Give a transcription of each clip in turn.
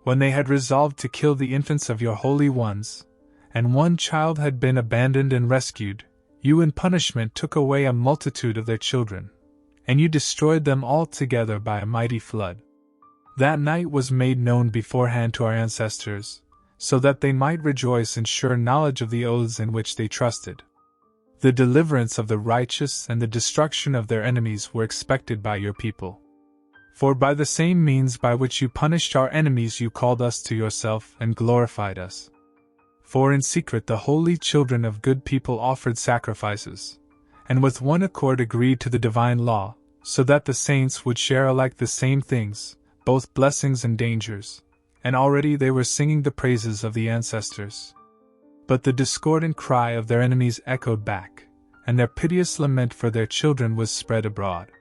when they had resolved to kill the infants of your holy ones, and one child had been abandoned and rescued, you in punishment took away a multitude of their children, and you destroyed them altogether by a mighty flood. That night was made known beforehand to our ancestors, so that they might rejoice in sure knowledge of the oaths in which they trusted. The deliverance of the righteous and the destruction of their enemies were expected by your people. For by the same means by which you punished our enemies you called us to yourself and glorified us. For in secret the holy children of good people offered sacrifices, and with one accord agreed to the divine law, so that the saints would share alike the same things, both blessings and dangers, and already they were singing the praises of the ancestors. But the discordant cry of their enemies echoed back, and their piteous lament for their children was spread abroad.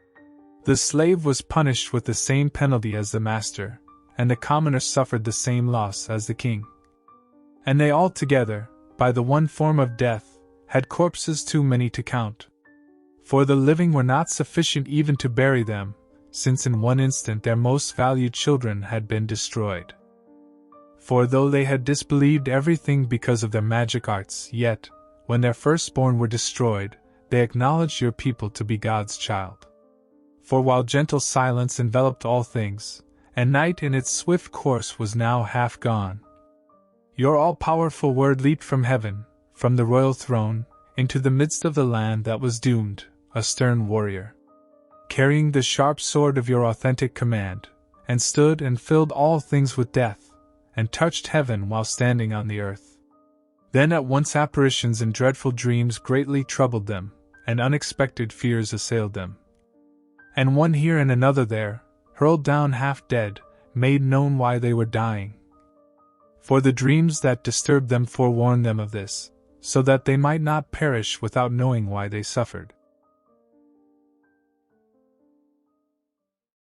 The slave was punished with the same penalty as the master, and the commoner suffered the same loss as the king. And they all together, by the one form of death, had corpses too many to count. For the living were not sufficient even to bury them, since in one instant their most valued children had been destroyed. For though they had disbelieved everything because of their magic arts, yet, when their firstborn were destroyed, they acknowledged your people to be God's child. For while gentle silence enveloped all things, and night in its swift course was now half gone, your all-powerful word leaped from heaven, from the royal throne, into the midst of the land that was doomed, a stern warrior, carrying the sharp sword of your authentic command, and stood and filled all things with death, and touched heaven while standing on the earth. Then at once apparitions and dreadful dreams greatly troubled them, and unexpected fears assailed them. And one here and another there, hurled down half dead, made known why they were dying. For the dreams that disturbed them forewarned them of this, so that they might not perish without knowing why they suffered.